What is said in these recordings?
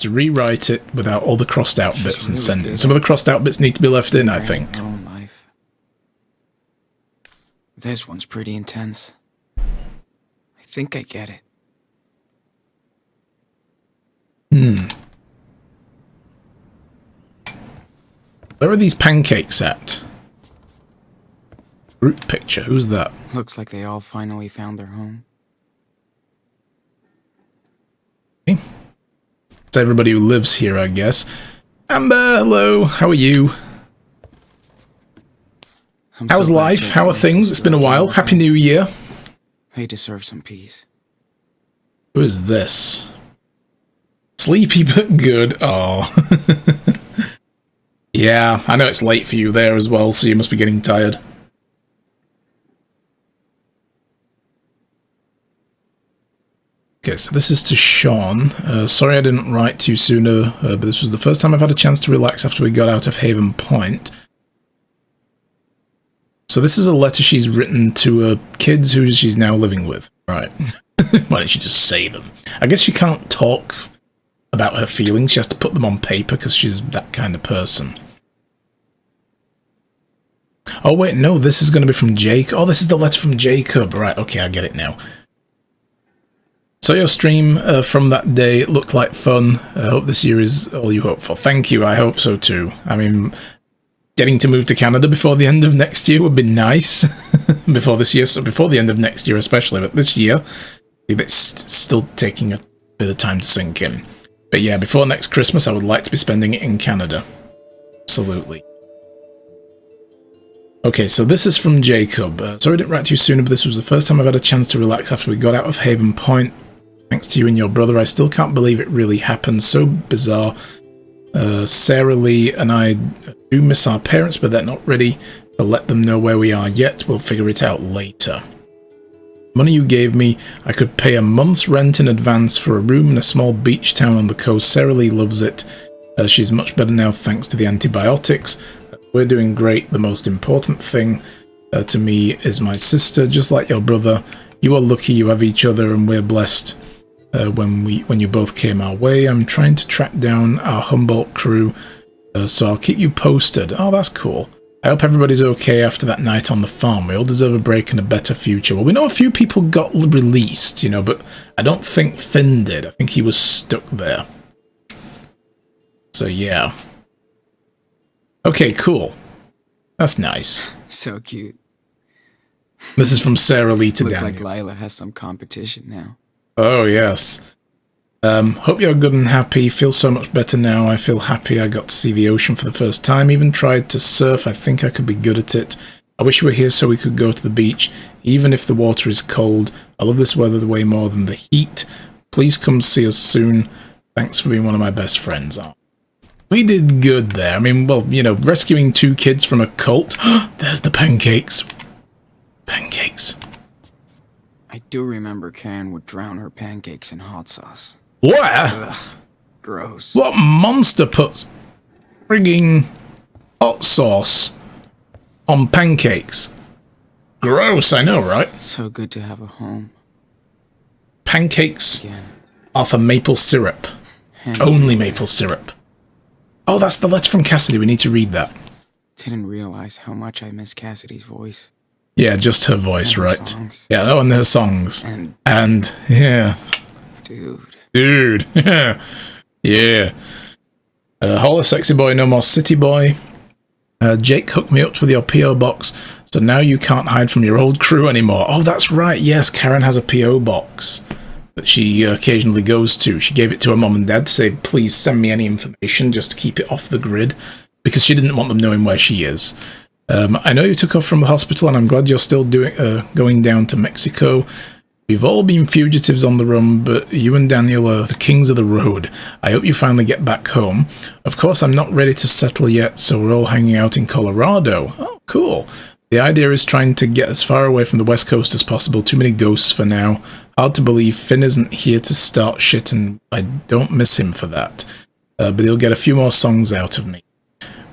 to rewrite it without all the crossed out bits and really send it. good. Some of the crossed out bits need to be left in, I think. Her own life. This one's pretty intense. I think I get it. Where are these pancakes at? Group picture, who's that? Looks like they all finally found their home. It's everybody who lives here, I guess. Amber, hello, how are you? How's life? How are things? It's been a while. Happy New Year. They deserve some peace. Who is this? Sleepy but good. Oh. Yeah, I know it's late for you there as well, so you must be getting tired. Okay, so this is to Sean. Sorry I didn't write to you sooner, but this was the first time I've had a chance to relax after we got out of Haven Point. So this is a letter she's written to kids who she's now living with. Right. Why didn't she just say them? I guess she can't talk about her feelings. She has to put them on paper because she's that kind of person. Oh, wait, no, this is going to be from Jake. Oh, this is the letter from Jacob. Right, okay, I get it now. So your stream from that day looked like fun. I hope this year is all you hope for. Thank you, I hope so too. I mean, getting to move to Canada before the end of next year would be nice. Before this year, so before the end of next year especially, but this year, it's still taking a bit of time to sink in. But yeah, before next Christmas, I would like to be spending it in Canada. Absolutely. Okay, so this is from Jacob. Sorry I didn't write to you sooner, but this was the first time I've had a chance to relax after we got out of Haven Point. Thanks to you and your brother, I still can't believe it really happened. So bizarre. Sarah Lee and I do miss our parents, but they're not ready to let them know where we are yet. We'll figure it out later. Money you gave me, I could pay a month's rent in advance for a room in a small beach town on the coast. Sarah Lee loves it. She's much better now thanks to the antibiotics. We're doing great. The most important thing to me is my sister, just like your brother. You are lucky you have each other, and we're blessed when you both came our way. I'm trying to track down our Humboldt crew, so I'll keep you posted. Oh, that's cool. I hope everybody's okay after that night on the farm. We all deserve a break and a better future. Well, we know a few people got released, you know, but I don't think Finn did. I think he was stuck there. So, yeah. Okay, cool. That's nice. So cute. This is from Sarah Lee to Looks Daniel. like Lila has some competition now. Oh, yes. Hope you're good and happy. Feel so much better now. I feel happy I got to see the ocean for the first time. Even tried to surf. I think I could be good at it. I wish you were here so we could go to the beach, even if the water is cold. I love this weather way more than the heat. Please come see us soon. Thanks for being one of my best friends. We did good there. I mean, well, you know, rescuing 2 kids from a cult. There's the pancakes. Pancakes. I do remember Karen would drown her pancakes in hot sauce. What? Ugh, gross. What monster puts frigging hot sauce on pancakes? Gross, I know, right? So good to have a home. Pancakes Again. are for maple syrup. Only maple syrup. Oh, that's the letter from Cassidy. We need to read that. Didn't realize how much I miss Cassidy's voice. Yeah, just her voice, And her right? songs. Yeah, oh, and her songs. And yeah. Dude. Yeah. Yeah. Holla, sexy boy, no more city boy. Jake hooked me up with your P.O. box, so now you can't hide from your old crew anymore. Oh, that's right. Yes, Karen has a P.O. box that she occasionally goes to. She gave it to her mom and dad to say, please send me any information just to keep it off the grid, because she didn't want them knowing where she is. I know you took off from the hospital, and I'm glad you're still going down to Mexico. We've all been fugitives on the run, but you and Daniel are the kings of the road. I hope you finally get back home. Of course, I'm not ready to settle yet, so we're all hanging out in Colorado. Oh, cool. The idea is trying to get as far away from the West Coast as possible. Too many ghosts for now. Hard to believe Finn isn't here to start shit, and I don't miss him for that. But he'll get a few more songs out of me.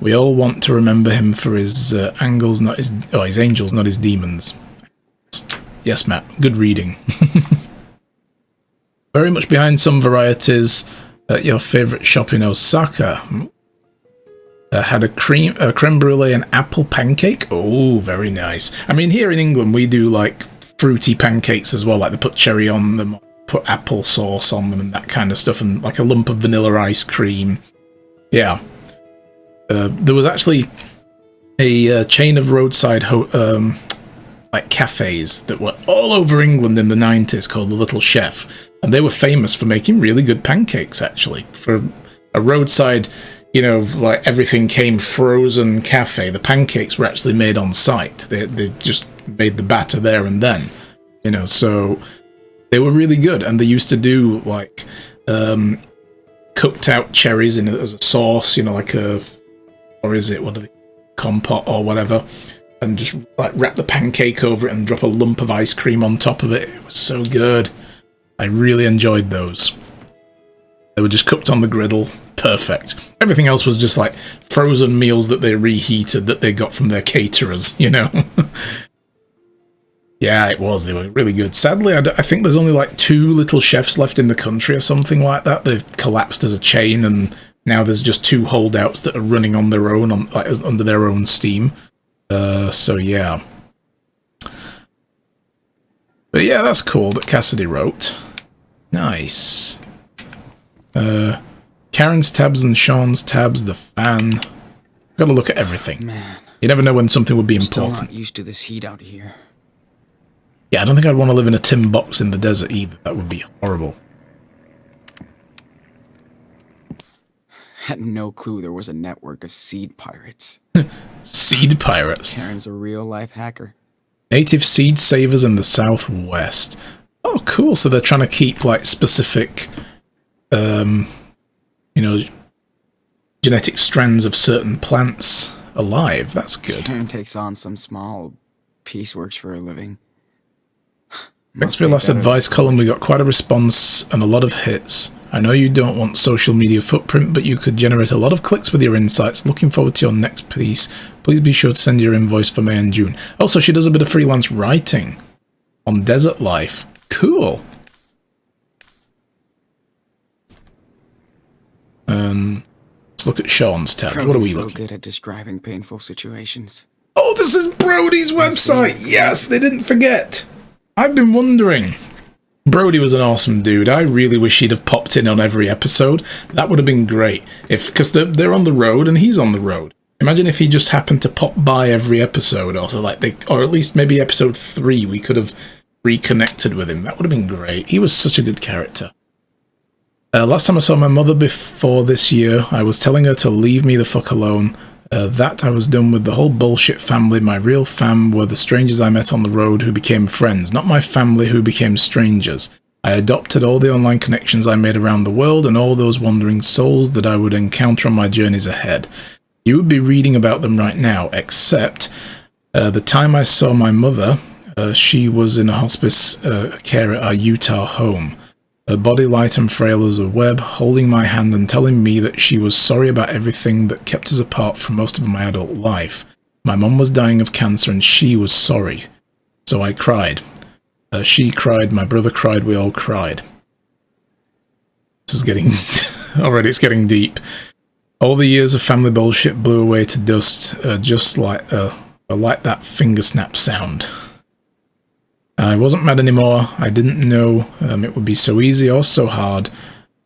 We all want to remember him for his angels, not his angels, not his demons. Yes, Matt. Good reading. Very much behind some varieties. at your favorite shop in Osaka. Had a creme brulee and apple pancake. Oh, very nice. I mean, here in England, we do like fruity pancakes as well. Like they put cherry on them, put apple sauce on them and that kind of stuff, and like a lump of vanilla ice cream. Yeah. There was actually a chain of roadside like cafes that were all over England in the 90s called The Little Chef, and they were famous for making really good pancakes, actually. For a roadside, you know, like everything came frozen cafe, the pancakes were actually made on site. They just made the batter there and then, you know, so they were really good. And they used to do like cooked out cherries in as a sauce, you know, like a, or is it, what are they, compote or whatever, and just like wrap the pancake over it and drop a lump of ice cream on top of it. It was so good. I really enjoyed those. They were just cooked on the griddle. Perfect. Everything else was just like frozen meals that they reheated that they got from their caterers, you know? Yeah, it was. They were really good. Sadly, I think there's only like 2 Little Chefs left in the country or something like that. They've collapsed as a chain, and now there's just 2 holdouts that are running on their own, like, under their own steam. So yeah. But yeah, that's cool that Cassidy wrote. Nice. Karen's tabs and Sean's tabs, the fan. Gotta look at everything. Man, you never know when something would be still important. not used to this heat out here. Yeah, I don't think I'd want to live in a tin box in the desert either. That would be horrible. Had no clue there was a network of seed pirates. Seed pirates. Karen's a real-life hacker. Native seed savers in the southwest. Oh, cool. So they're trying to keep like specific, you know, genetic strands of certain plants alive. That's good. Karen takes on some small pieceworks for a living. Thanks for your last advice, Colin. We got quite a response and a lot of hits. I know you don't want social media footprint, but you could generate a lot of clicks with your insights. Looking forward to your next piece. Please be sure to send your invoice for May and June. Also, she does a bit of freelance writing on desert life. Cool. Let's look at Sean's tab. What are we looking at? So good at describing painful situations. Oh, this is Brody's website. Yes, they didn't forget. I've been wondering. Brody was an awesome dude. I really wish he'd have popped in on every episode. That would have been great. Because they're on the road and he's on the road. Imagine if he just happened to pop by every episode, or at least maybe episode 3, we could have reconnected with him. That would have been great. He was such a good character. Last time I saw my mother before this year, I was telling her to leave me the fuck alone. That I was done with the whole bullshit family. My real fam were the strangers I met on the road who became friends, not my family who became strangers. I adopted all the online connections I made around the world and all those wandering souls that I would encounter on my journeys ahead. You would be reading about them right now, except the time I saw my mother, she was in a hospice care at our Utah home. Her body light and frail as a web, holding my hand and telling me that she was sorry about everything that kept us apart for most of my adult life. My mum was dying of cancer and she was sorry. So I cried. She cried, my brother cried, we all cried. This is getting... already it's getting deep. All the years of family bullshit blew away to dust, just like that finger snap sound. I wasn't mad anymore. I didn't know it would be so easy or so hard.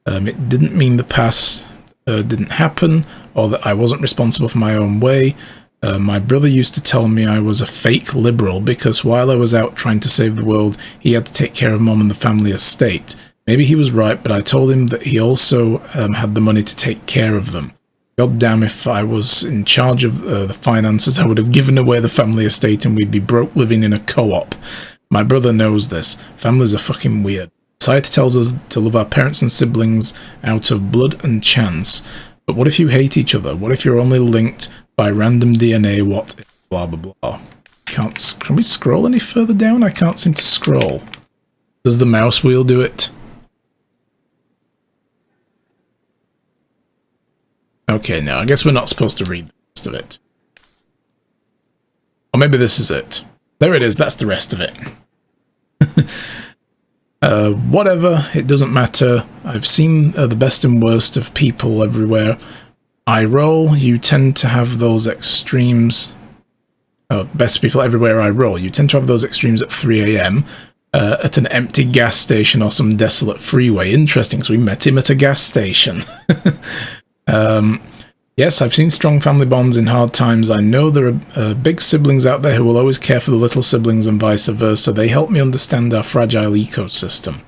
It didn't mean the past didn't happen, or that I wasn't responsible for my own way. My brother used to tell me I was a fake liberal because while I was out trying to save the world, he had to take care of Mum and the family estate. Maybe he was right, but I told him that he also had the money to take care of them. God damn, if I was in charge of the finances, I would have given away the family estate and we'd be broke living in a co-op. My brother knows this. Families are fucking weird. Society tells us to love our parents and siblings out of blood and chance. But what if you hate each other? What if you're only linked by random DNA? What if blah blah blah? Can we scroll any further down? I can't seem to scroll. Does the mouse wheel do it? Okay, now I guess we're not supposed to read the rest of it. Or maybe this is it. There it is, that's the rest of it. Whatever, it doesn't matter. I've seen the best and worst of people everywhere. I roll, you tend to have those extremes. Best people everywhere I roll. You tend to have those extremes at 3 a.m. At an empty gas station or some desolate freeway. Interesting, so we met him at a gas station. Yes, I've seen strong family bonds in hard times. I know there are big siblings out there who will always care for the little siblings and vice versa. They help me understand our fragile ecosystem.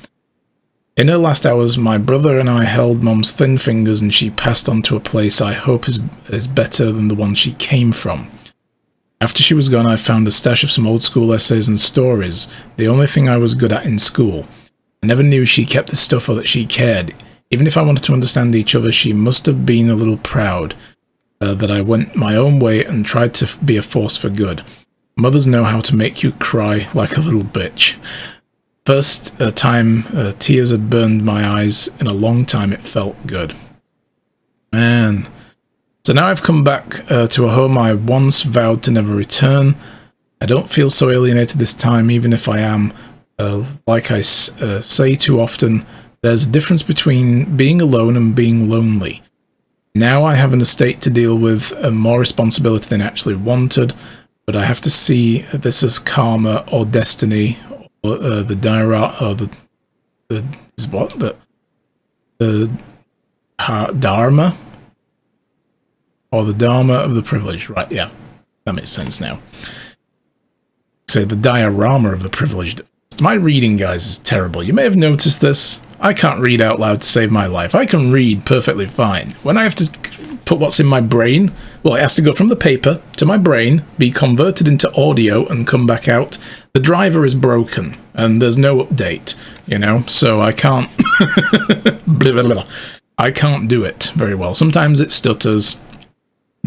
In her last hours, my brother and I held Mom's thin fingers and she passed on to a place I hope is better than the one she came from. After she was gone, I found a stash of some old school essays and stories, the only thing I was good at in school. I never knew she kept this stuff or that she cared. Even if I wanted to understand each other, she must have been a little proud that I went my own way and tried to be a force for good. Mothers know how to make you cry like a little bitch. First time tears had burned my eyes in a long time, it felt good. Man. So now I've come back to a home I once vowed to never return. I don't feel so alienated this time, even if I am. Like I say too often, there's a difference between being alone and being lonely. Now I have an estate to deal with, more responsibility than I actually wanted, but I have to see this as karma or destiny, or the dharma, or the dharma of the privileged. Right? Yeah, that makes sense now. Say the diorama of the privileged. My reading, guys, is terrible. You may have noticed this. I can't read out loud to save my life. I can read perfectly fine. When I have to put what's in my brain, well, it has to go from the paper to my brain, be converted into audio, and come back out. The driver is broken, and there's no update, you know, so I can't... blah, blah, blah. I can't do it very well. Sometimes it stutters.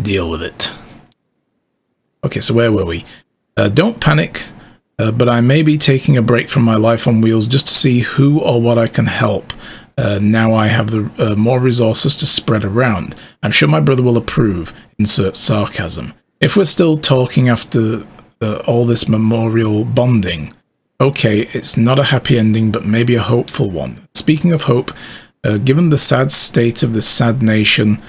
Deal with it. Okay, so where were we? Don't panic. But I may be taking a break from my life on wheels just to see who or what I can help. Now I have the more resources to spread around. I'm sure my brother will approve. Insert sarcasm. If we're still talking after all this memorial bonding, okay, it's not a happy ending, but maybe a hopeful one. Speaking of hope, given the sad state of this sad nation,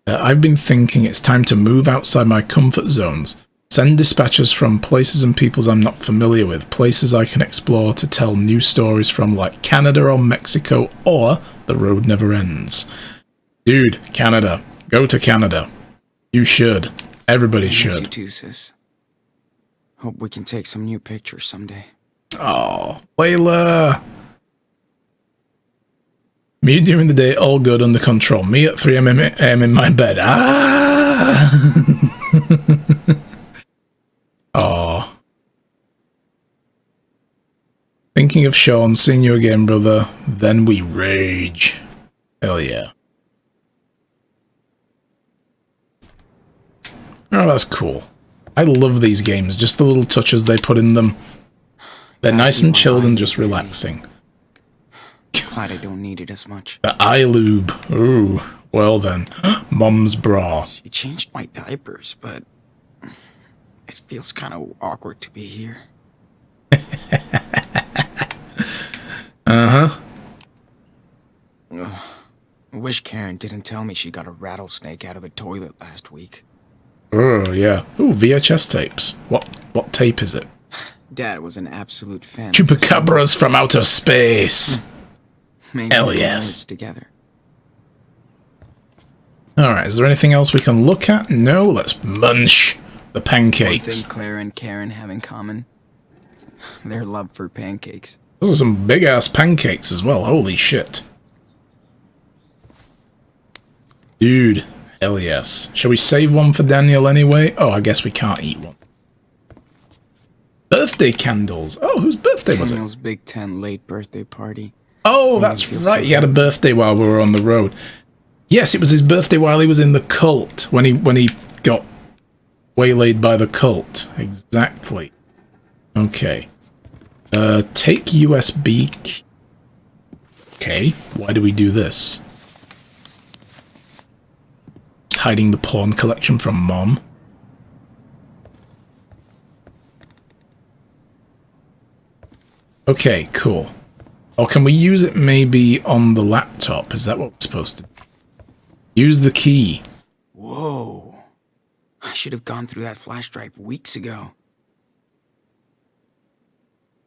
I've been thinking it's time to move outside my comfort zones. Send dispatches from places and peoples I'm not familiar with, places I can explore to tell new stories from, like Canada or Mexico, or The Road Never Ends. Dude, Canada. Go to Canada. You should. Everybody should. You too, sis. Hope we can take some new pictures someday. Oh, Layla. Me during the day, all good, under control. Me at 3 a.m. in my bed. Ah! Oh. Thinking of Sean, seeing you again, brother. Then we rage. Hell yeah. Oh, that's cool. I love these games, just the little touches they put in them. They're nice and chilled and just relaxing. Glad I don't need it as much. The eye lube. Ooh, well then. Mom's bra. She changed my diapers, but it feels kind of awkward to be here. Uh-huh. I wish Karen didn't tell me she got a rattlesnake out of the toilet last week. Oh, yeah. Ooh, VHS tapes. What tape is it? Dad was an absolute fan. Chupacabras from outer space. Maybe Hell we can yes. learn together. Alright, is there anything else we can look at? No, let's munch the One pancakes. thing Claire and Karen have in common, their love for pancakes. Those are some big-ass pancakes as well. Holy shit. Dude, hell yes. Shall we save one for Daniel anyway? Oh, I guess we can't eat one. Birthday candles. Oh, whose birthday was it? Daniel's Big Ten late birthday party. Oh, that's right. He had a birthday while we were on the road. Yes, it was his birthday while he was in the cult. When he got waylaid by the cult. Exactly. Okay. Take USB key. Okay, why do we do this? Just hiding the porn collection from Mom. Okay, cool. Or can we use it maybe on the laptop? Is that what we're supposed to do? Use the key. Whoa. I should have gone through that flash drive weeks ago.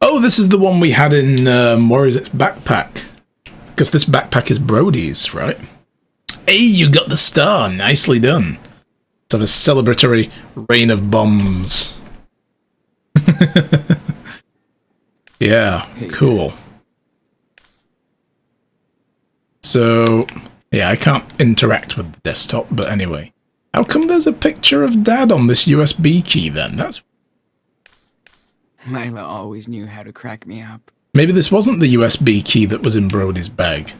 Oh, this is the one we had in, where is it? Backpack. Because this backpack is Brody's, right? Hey, you got the star. Nicely done. Let's have a celebratory rain of bombs. Yeah, cool. So, yeah, I can't interact with the desktop, but anyway. How come there's a picture of Dad on this USB key then? That's... Lila always knew how to crack me up. Maybe this wasn't the USB key that was in Brody's bag.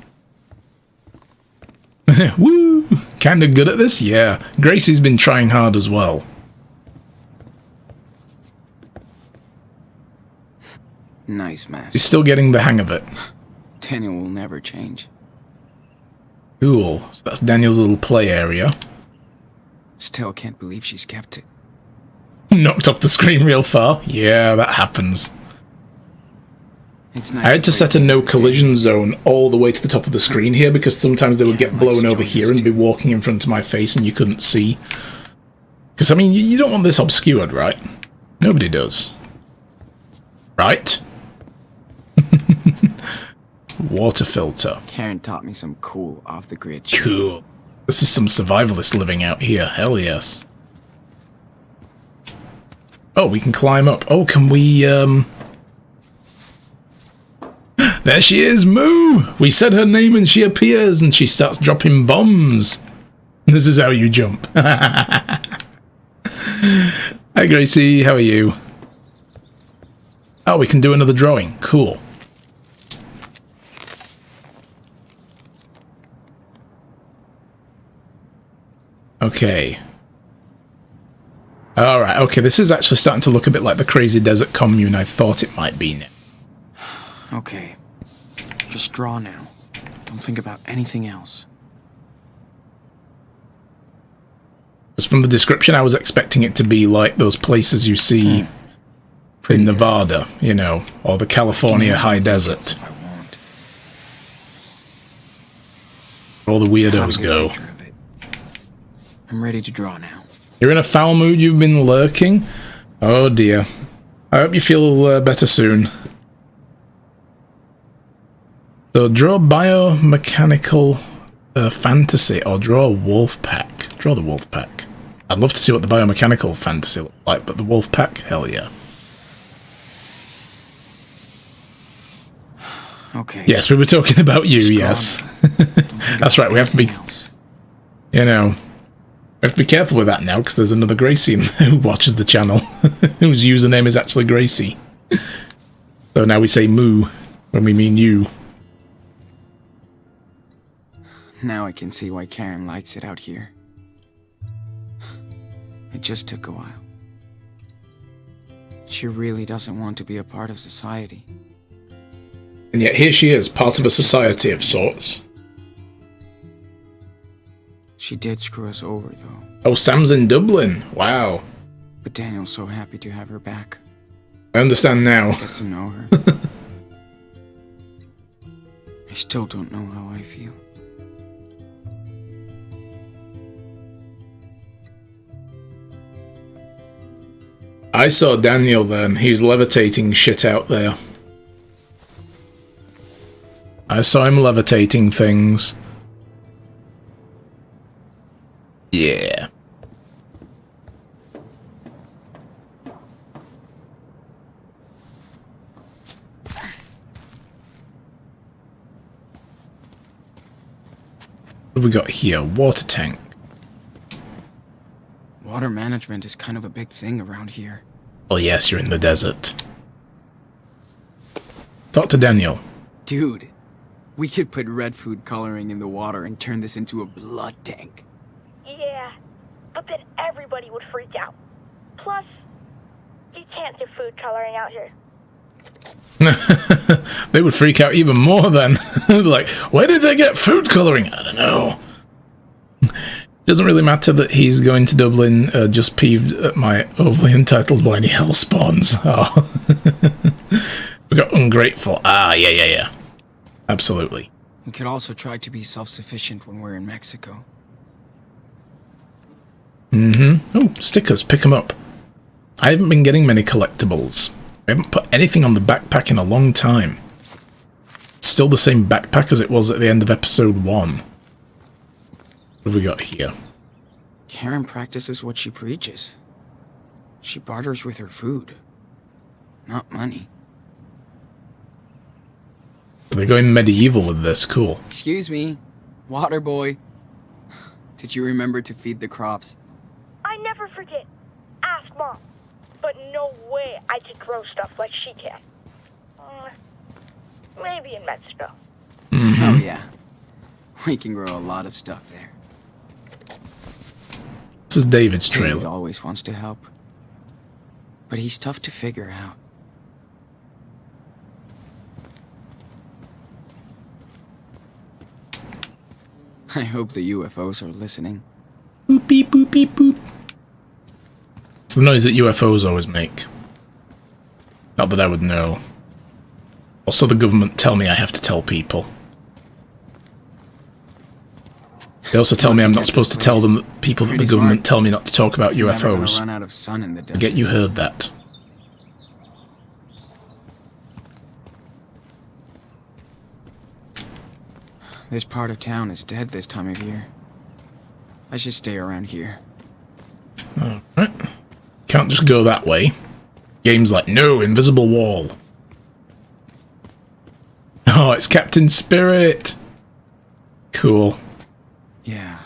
Woo! Kinda good at this? Yeah. Gracie's been trying hard as well. Nice mask. She's still getting the hang of it. Daniel will never change. Cool. So that's Daniel's little play area. Still can't believe she's kept it. Knocked off the screen real far. Yeah, that happens. It's nice I had to set a no collision zone all the way to the top of the screen here because sometimes they would get blown over here and be walking in front of my face and you couldn't see. Because, I mean, you don't want this obscured, right? Nobody does. Right? Water filter. Karen taught me some cool off-the-grid shit. Cool. This is some survivalist living out here. Hell yes. Oh, we can climb up. Oh, can we, There she is, Moo! We said her name and she appears and she starts dropping bombs. This is how you jump. Hi, Gracie. How are you? Oh, we can do another drawing. Cool. Okay. Alright, okay, this is actually starting to look a bit like the crazy desert commune I thought it might be now. Okay. Just draw now. Don't think about anything else. Because from the description, I was expecting it to be like those places you see in Nevada, you know, or the California high desert. If I want. All the weirdos go. I'm ready to draw now. You're in a foul mood, you've been lurking? Oh dear. I hope you feel better soon. So draw biomechanical fantasy, or draw a wolf pack. Draw the wolf pack. I'd love to see what the biomechanical fantasy looks like, but the wolf pack, hell yeah. Okay. Yes, we were talking about you, yes. That's right, we have to be, you know, we have to be careful with that now, because there's another Gracie who watches the channel, whose username is actually Gracie. So now we say Moo when we mean you. Now I can see why Karen likes it out here. It just took a while. She really doesn't want to be a part of society. And yet here she is, part of a society of sorts. She did screw us over, though. Oh, Sam's in Dublin. Wow. But Daniel's so happy to have her back. I understand now. Get to know her. I still don't know how I feel. I saw Daniel then. He's levitating shit out there. I saw him levitating things. Yeah. What have we got here? Water tank. Water management is kind of a big thing around here. Well, yes, you're in the desert. Talk to Daniel. Dude, we could put red food coloring in the water and turn this into a blood tank. Yeah, but then everybody would freak out. Plus, you can't do food coloring out here. They would freak out even more then. Like, where did they get food coloring? I don't know. Doesn't really matter that he's going to Dublin, just peeved at my overly entitled whiny hell spawns. Oh. We got ungrateful. Ah, yeah. Absolutely. We could also try to be self-sufficient when we're in Mexico. Oh, stickers, pick them up. I haven't been getting many collectibles. I haven't put anything on the backpack in a long time. It's still the same backpack as it was at the end of episode 1. What have we got here? Karen practices what she preaches. She barters with her food, not money. They're going medieval with this, cool. Excuse me, water boy. Did you remember to feed the crops? I never forget. Ask Mom. But no way I can grow stuff like she can. Maybe in Mexico. Oh yeah. We can grow a lot of stuff there. This is David's David trailer. always wants to help. But he's tough to figure out. I hope the UFOs are listening. Boop, beep, boop, beep, boop. It's the noise that UFOs always make. Not that I would know. Also, the government tell me I have to tell people. They also tell me I'm not supposed to tell them that people that the government tell me not to talk about We're never gonna UFOs. run out of sun in the I desert. get you heard that. This part of town is dead this time of year. I should stay around here. Alright. Can't just go that way. Game's like, no, invisible wall. Oh, it's Captain Spirit! Cool. Yeah.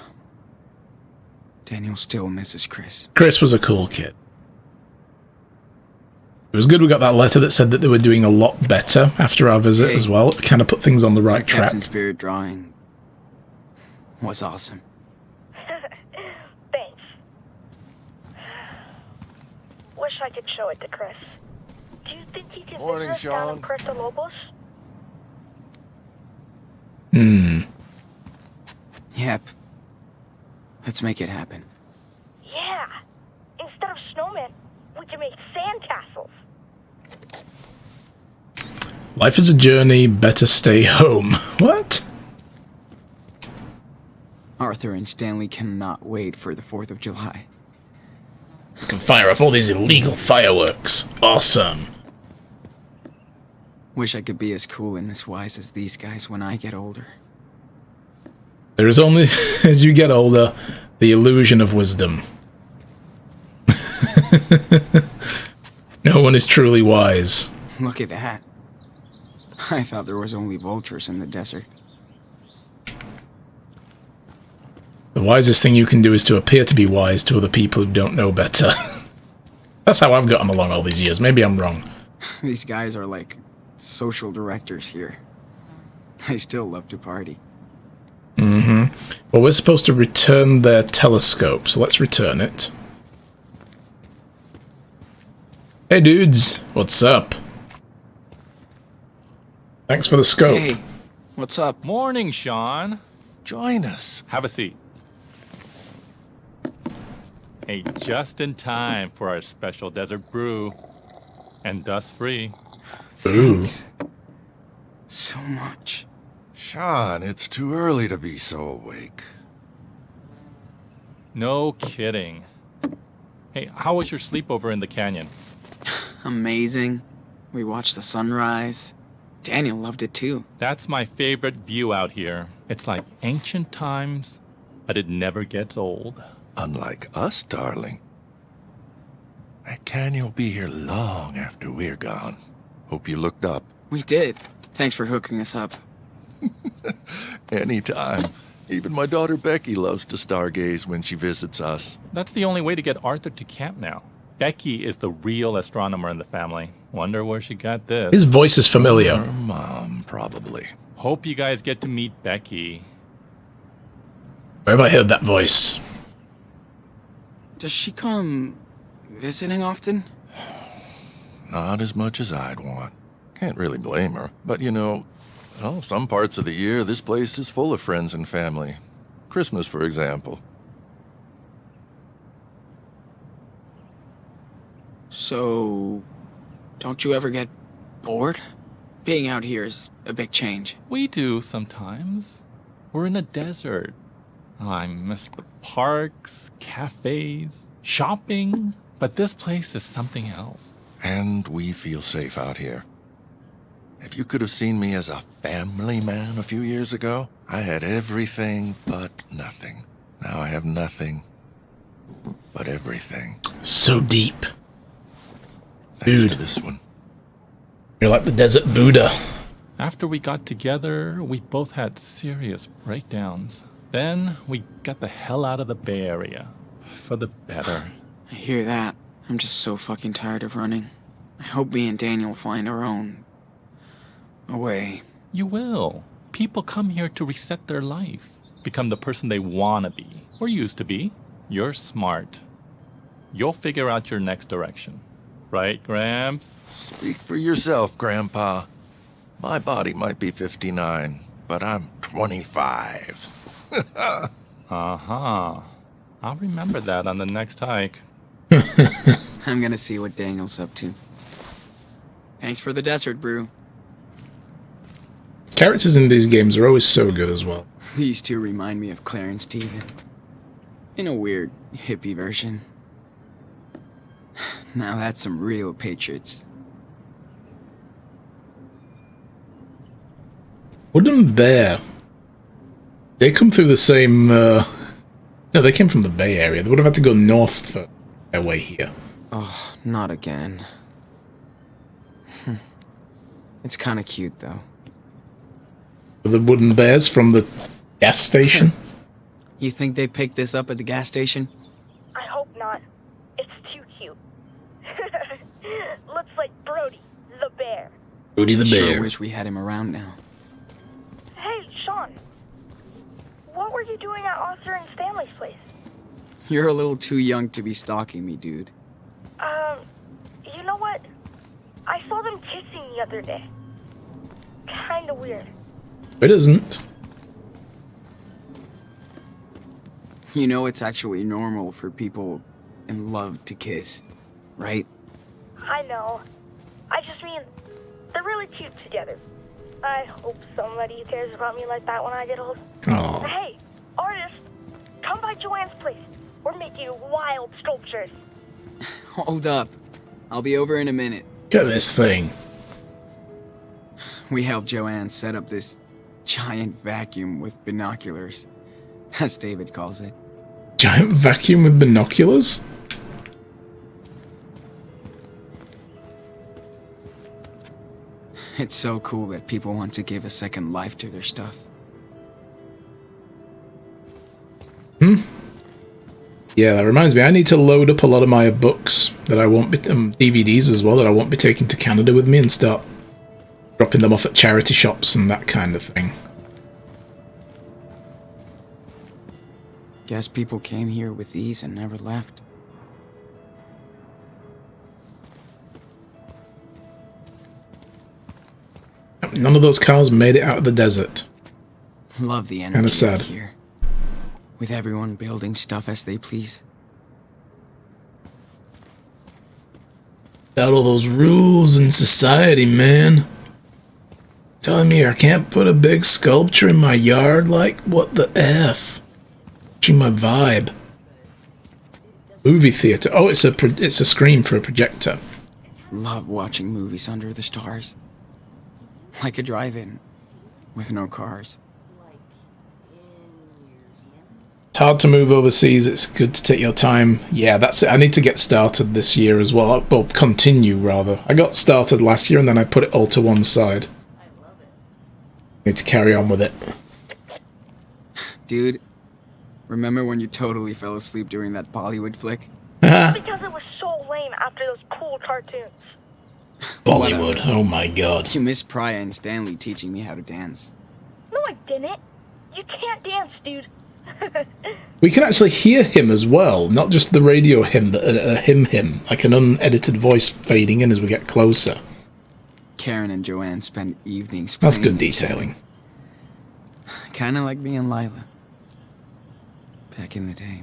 Daniel still misses Chris. Chris was a cool kid. It was good we got that letter that said that they were doing a lot better after our visit as well. It kind of put things on the right That track. Captain Spirit drawing was awesome. Thanks. Wish I could show it to Chris. Do you think he can Morning, visit us down in Sean. Puerto Lobos? Yep. Let's make it happen. Yeah. Instead of snowmen, we can make sandcastles. Life is a journey, better stay home. What? Arthur and Stanley cannot wait for the 4th of July. I can fire off all these illegal fireworks. Awesome. Wish I could be as cool and as wise as these guys when I get older. There is only, as you get older, the illusion of wisdom. No one is truly wise. Look at that. I thought there was only vultures in the desert. The wisest thing you can do is to appear to be wise to other people who don't know better. That's how I've gotten along all these years. Maybe I'm wrong. These guys are like social directors here. I still love to party. Well, we're supposed to return their telescope, so let's return it. Hey dudes, what's up? Thanks for the scope. Hey, what's up? Morning, Sean. Join us. Have a seat. Hey, just in time for our special desert brew. And dust-free. Ooh. Thanks. So much. Sean, it's too early to be so awake. No kidding. Hey, how was your sleepover in the canyon? Amazing. We watched the sunrise. Daniel loved it too. That's my favorite view out here. It's like ancient times, but it never gets old. Unlike us, darling. That canyon will be here long after we're gone. Hope you looked up. We did. Thanks for hooking us up. Anytime. Even my daughter Becky loves to stargaze when she visits us. That's the only way to get Arthur to camp now. Becky is the real astronomer in the family. Wonder where she got this. His voice is familiar. Her mom, probably. Hope you guys get to meet Becky. Where have I heard that voice? Does she come visiting often? Not as much as I'd want. Can't really blame her. But you know, well, some parts of the year, this place is full of friends and family. Christmas, for example. So, don't you ever get bored Being out here is a big change. We do sometimes. We're in a desert. Oh, I miss the parks, cafes, shopping. But this place is something else. And we feel safe out here. If you could have seen me as a family man a few years ago, I had everything but nothing. Now I have nothing but everything. So deep. Thanks Dude. to this one. You're like the desert Buddha. After we got together, we both had serious breakdowns. Then we got the hell out of the Bay Area. For the better. I hear that. I'm just so fucking tired of running. I hope me and Daniel find our own way. You will. People come here to reset their life. Become the person they want to be. Or used to be. You're smart. You'll figure out your next direction. Right, Gramps? Speak for yourself, Grandpa. My body might be 59, but I'm 25. Uh-huh. I'll remember that on the next hike. I'm gonna see what Daniel's up to. Thanks for the desert brew. Characters in these games are always so good as well. These two remind me of Claire and Steven. In a weird, hippie version. Now that's some real patriots. Wooden Bear. They come through the same, No, they came from the Bay Area. They would have had to go north for their way here. Oh, not again. It's kinda cute, though. The Wooden Bears from the gas station. You think they picked this up at the gas station? I hope not. It's too cute. Looks like Brody, the bear. Brody the Sure Bear. wish we had him around now. Hey, Sean. What were you doing at Arthur and Stanley's place? You're a little too young to be stalking me, dude. You know what? I saw them kissing the other day. Kinda weird. It isn't. You know it's actually normal for people in love to kiss, right? I know. I just mean, they're really cute together. I hope somebody cares about me like that when I get old. Oh, Hey, artist, come by Joanne's place. We're making wild sculptures. Hold up. I'll be over in a minute. look at this thing. We helped Joanne set up this giant vacuum with binoculars, as David calls it. Giant vacuum with binoculars? It's so cool that people want to give a second life to their stuff. Yeah, that reminds me. I need to load up a lot of my books that I won't be... DVDs as well, that I won't be taking to Canada with me and start dropping them off at charity shops and that kind of thing. Guess people came here with these and never left. None of those cars made it out of the desert. Love the Kinda energy sad. here. With everyone building stuff as they please. Without all those rules in society, man. Telling me I can't put a big sculpture in my yard? Like, what the F? Changing my vibe. Movie theater. Oh, it's a screen for a projector. Love watching movies under the stars. Like a drive-in, with no cars. It's hard to move overseas. It's good to take your time. Yeah, that's it. I need to get started this year as well. Well, continue, rather. I got started last year and then I put it all to one side. Need to carry on with it. Dude, remember when you totally fell asleep during that Bollywood flick? Because it was so lame after those cool cartoons. Bollywood. Oh my god. You missed Priya and Stanley teaching me how to dance. No, I didn't. You can't dance, dude. We can actually hear him as well, not just the radio hymn, but a hymn, like an unedited voice fading in as we get closer. Karen and Joanne spent evenings That's playing good each other. detailing. Kinda like me and Lila. Back in the day.